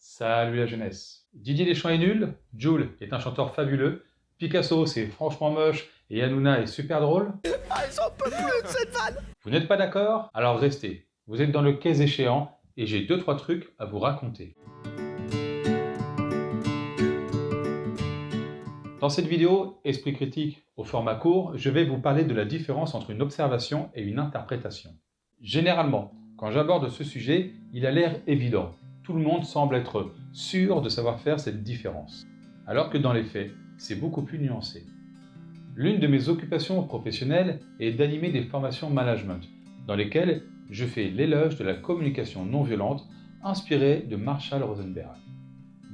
Salut la jeunesse. Didier Deschamps est nul, Jul est un chanteur fabuleux, Picasso c'est franchement moche et Hanouna est super drôle. Ah, j'en peux plus de cette vanne. Vous n'êtes pas d'accord? Alors restez. Vous êtes dans le cas échéant et j'ai 2-3 trucs à vous raconter. Dans cette vidéo, Esprit critique au format court, je vais vous parler de la différence entre une observation et une interprétation. Généralement, quand j'aborde ce sujet, il a l'air évident. Tout le monde semble être sûr de savoir faire cette différence. Alors que dans les faits, c'est beaucoup plus nuancé. L'une de mes occupations professionnelles est d'animer des formations management, dans lesquelles je fais l'éloge de la communication non violente inspirée de Marshall Rosenberg.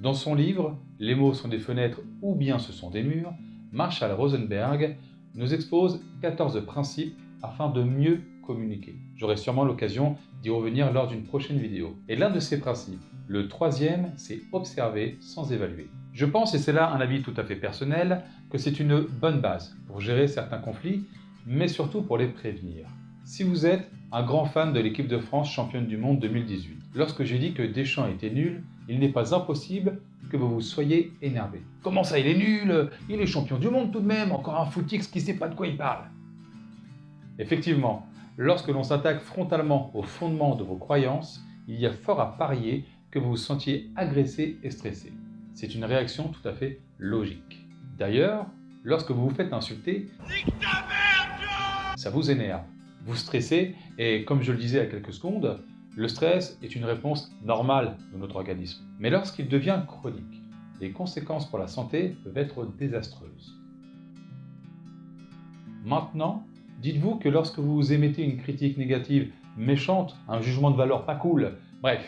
Dans son livre « Les mots sont des fenêtres ou bien ce sont des murs », Marshall Rosenberg nous expose 14 principes afin de mieux communiquer. J'aurai sûrement l'occasion d'y revenir lors d'une prochaine vidéo. Et l'un de ces principes, le troisième, c'est observer sans évaluer. Je pense, et c'est là un avis tout à fait personnel, que c'est une bonne base pour gérer certains conflits, mais surtout pour les prévenir. Si vous êtes un grand fan de l'équipe de France championne du monde 2018, lorsque j'ai dit que Deschamps était nul, il n'est pas impossible que vous vous soyez énervé. Comment ça, il est nul? Il est champion du monde tout de même, encore un footix qui ne sait pas de quoi il parle. Effectivement, lorsque l'on s'attaque frontalement au fondement de vos croyances, il y a fort à parier que vous vous sentiez agressé et stressé. C'est une réaction tout à fait logique. D'ailleurs, lorsque vous vous faites insulter, ça vous énerve, vous stressez et, comme je le disais il y a quelques secondes, le stress est une réponse normale de notre organisme. Mais lorsqu'il devient chronique, les conséquences pour la santé peuvent être désastreuses. Maintenant, dites-vous que lorsque vous émettez une critique négative méchante, un jugement de valeur pas cool, bref,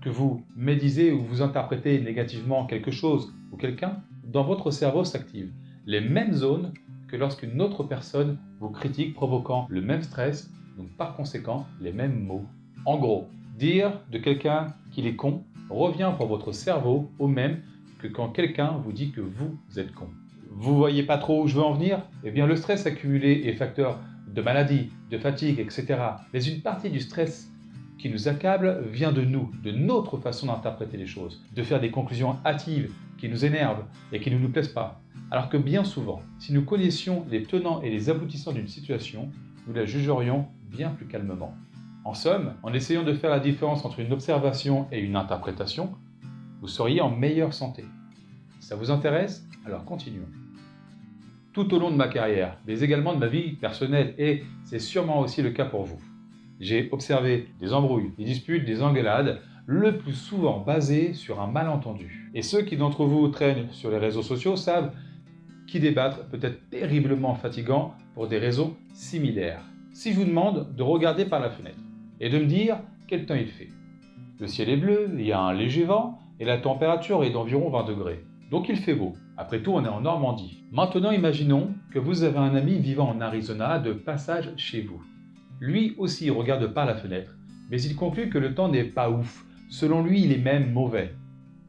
que vous médisez ou vous interprétez négativement quelque chose ou quelqu'un, dans votre cerveau s'activent les mêmes zones que lorsqu'une autre personne vous critique provoquant le même stress, donc par conséquent les mêmes mots. En gros, dire de quelqu'un qu'il est con revient pour votre cerveau au même que quand quelqu'un vous dit que vous êtes con. Vous voyez pas trop où je veux en venir? Eh bien le stress accumulé est facteur de maladie, de fatigue, etc. Mais une partie du stress qui nous accable vient de nous, de notre façon d'interpréter les choses, de faire des conclusions hâtives qui nous énervent et qui ne nous plaisent pas. Alors que bien souvent, si nous connaissions les tenants et les aboutissants d'une situation, nous la jugerions bien plus calmement. En somme, en essayant de faire la différence entre une observation et une interprétation, vous seriez en meilleure santé. Ça vous intéresse? Alors continuons. Tout au long de ma carrière, mais également de ma vie personnelle, et c'est sûrement aussi le cas pour vous, j'ai observé des embrouilles, des disputes, des engueulades, le plus souvent basées sur un malentendu. Et ceux qui d'entre vous traînent sur les réseaux sociaux savent qu'y débattre peut être terriblement fatigant pour des raisons similaires. Si je vous demande de regarder par la fenêtre et de me dire quel temps il fait. Le ciel est bleu, il y a un léger vent et la température est d'environ 20 degrés. Donc il fait beau. Après tout, on est en Normandie. Maintenant, imaginons que vous avez un ami vivant en Arizona de passage chez vous. Lui aussi regarde par la fenêtre, mais il conclut que le temps n'est pas ouf. Selon lui, il est même mauvais.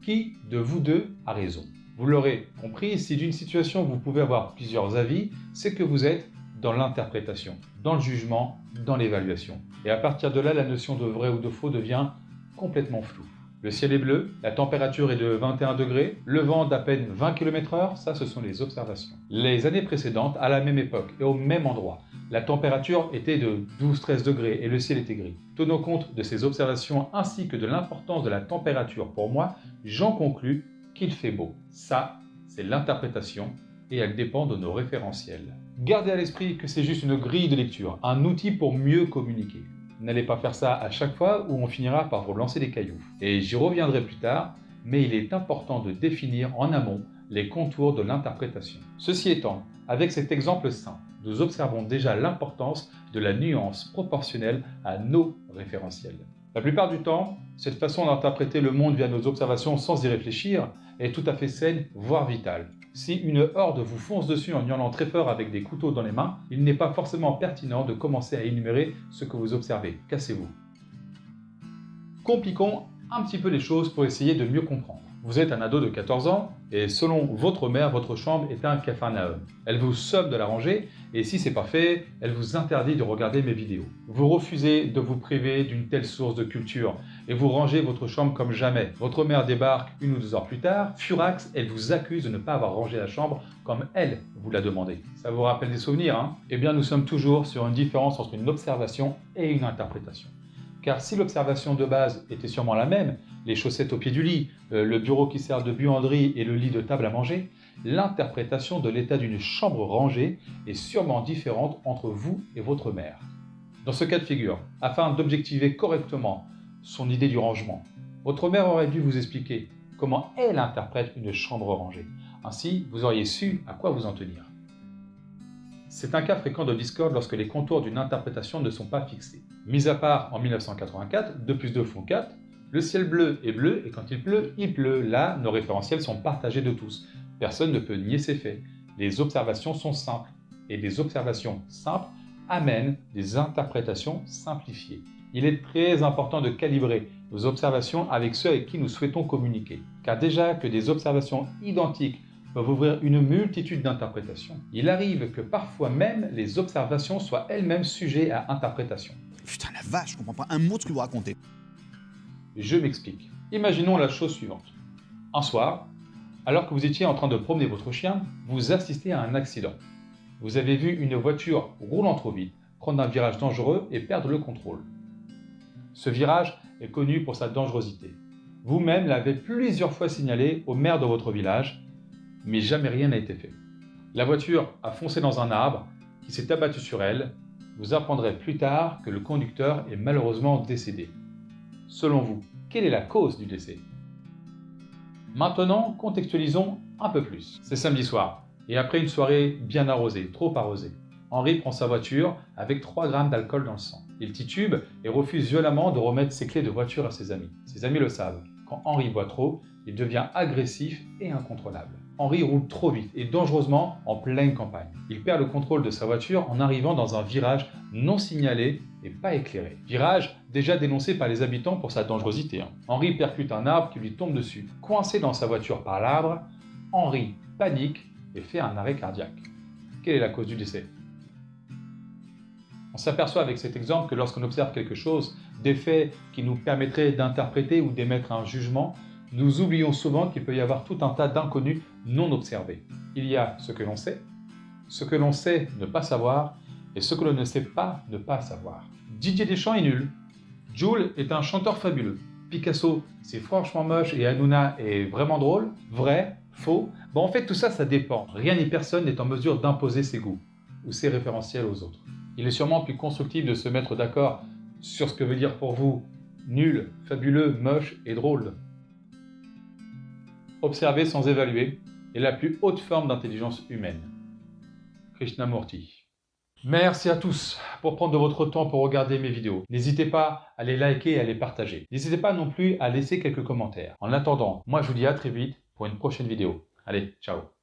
Qui de vous deux a raison? Vous l'aurez compris, si d'une situation vous pouvez avoir plusieurs avis, c'est que vous êtes dans l'interprétation, dans le jugement, dans l'évaluation. Et à partir de là, la notion de vrai ou de faux devient complètement floue. Le ciel est bleu, la température est de 21 degrés, le vent d'à peine 20 km/h, ça ce sont les observations. Les années précédentes, à la même époque et au même endroit, la température était de 12-13 degrés et le ciel était gris. Tenant compte de ces observations ainsi que de l'importance de la température pour moi, j'en conclus qu'il fait beau. Ça, c'est l'interprétation et elle dépend de nos référentiels. Gardez à l'esprit que c'est juste une grille de lecture, un outil pour mieux communiquer. N'allez pas faire ça à chaque fois ou on finira par vous lancer des cailloux. Et j'y reviendrai plus tard, mais il est important de définir en amont les contours de l'interprétation. Ceci étant, avec cet exemple simple, nous observons déjà l'importance de la nuance proportionnelle à nos référentiels. La plupart du temps, cette façon d'interpréter le monde via nos observations sans y réfléchir est tout à fait saine, voire vitale. Si une horde vous fonce dessus en hurlant très fort avec des couteaux dans les mains, il n'est pas forcément pertinent de commencer à énumérer ce que vous observez. Cassez-vous. Compliquons un petit peu les choses pour essayer de mieux comprendre. Vous êtes un ado de 14 ans et selon votre mère, votre chambre est un capharnaüm. Elle vous somme de la ranger et si c'est pas fait, elle vous interdit de regarder mes vidéos. Vous refusez de vous priver d'une telle source de culture et vous rangez votre chambre comme jamais. Votre mère débarque 1 ou 2 heures plus tard, furax, elle vous accuse de ne pas avoir rangé la chambre comme elle vous l'a demandé. Ça vous rappelle des souvenirs, hein? Eh bien, nous sommes toujours sur une différence entre une observation et une interprétation. Car si l'observation de base était sûrement la même, les chaussettes au pied du lit, le bureau qui sert de buanderie et le lit de table à manger, l'interprétation de l'état d'une chambre rangée est sûrement différente entre vous et votre mère. Dans ce cas de figure, afin d'objectiver correctement son idée du rangement, votre mère aurait dû vous expliquer comment elle interprète une chambre rangée. Ainsi, vous auriez su à quoi vous en tenir. C'est un cas fréquent de Discord lorsque les contours d'une interprétation ne sont pas fixés. Mis à part en 1984, 2 plus 2 font 4, le ciel bleu est bleu et quand il pleut, il pleut. Là, nos référentiels sont partagés de tous. Personne ne peut nier ces faits. Les observations sont simples et des observations simples amènent des interprétations simplifiées. Il est très important de calibrer nos observations avec ceux avec qui nous souhaitons communiquer. Car déjà que des observations identiques peuvent ouvrir une multitude d'interprétations, il arrive que parfois même les observations soient elles-mêmes sujets à interprétation. Putain, la vache, je comprends pas un mot de ce que vous racontez. Je m'explique. Imaginons la chose suivante. Un soir, alors que vous étiez en train de promener votre chien, vous assistez à un accident. Vous avez vu une voiture roulant trop vite, prendre un virage dangereux et perdre le contrôle. Ce virage est connu pour sa dangerosité. Vous-même l'avez plusieurs fois signalé au maire de votre village, mais jamais rien n'a été fait. La voiture a foncé dans un arbre qui s'est abattu sur elle. Vous apprendrez plus tard que le conducteur est malheureusement décédé. Selon vous, quelle est la cause du décès? Maintenant, contextualisons un peu plus. C'est samedi soir, et après une soirée bien arrosée, trop arrosée, Henri prend sa voiture avec 3 grammes d'alcool dans le sang. Il titube et refuse violemment de remettre ses clés de voiture à ses amis. Ses amis le savent. Quand Henri boit trop, il devient agressif et incontrôlable. Henri roule trop vite et dangereusement en pleine campagne. Il perd le contrôle de sa voiture en arrivant dans un virage non signalé et pas éclairé. Virage déjà dénoncé par les habitants pour sa dangerosité. Henri percute un arbre qui lui tombe dessus. Coincé dans sa voiture par l'arbre, Henri panique et fait un arrêt cardiaque. Quelle est la cause du décès? On s'aperçoit avec cet exemple que lorsqu'on observe quelque chose, des faits qui nous permettraient d'interpréter ou d'émettre un jugement, nous oublions souvent qu'il peut y avoir tout un tas d'inconnus non observés. Il y a ce que l'on sait ne pas savoir, et ce que l'on ne sait pas ne pas savoir. Didier Deschamps est nul. Jul est un chanteur fabuleux. Picasso, c'est franchement moche et Hanouna est vraiment drôle. Vrai? Faux? Bon, en fait, tout ça, ça dépend. Rien ni personne n'est en mesure d'imposer ses goûts ou ses référentiels aux autres. Il est sûrement plus constructif de se mettre d'accord sur ce que veut dire pour vous nul, fabuleux, moche et drôle. Observer sans évaluer est la plus haute forme d'intelligence humaine. Krishnamurti. Merci à tous pour prendre de votre temps pour regarder mes vidéos. N'hésitez pas à les liker et à les partager. N'hésitez pas non plus à laisser quelques commentaires. En attendant, moi je vous dis à très vite pour une prochaine vidéo. Allez, ciao.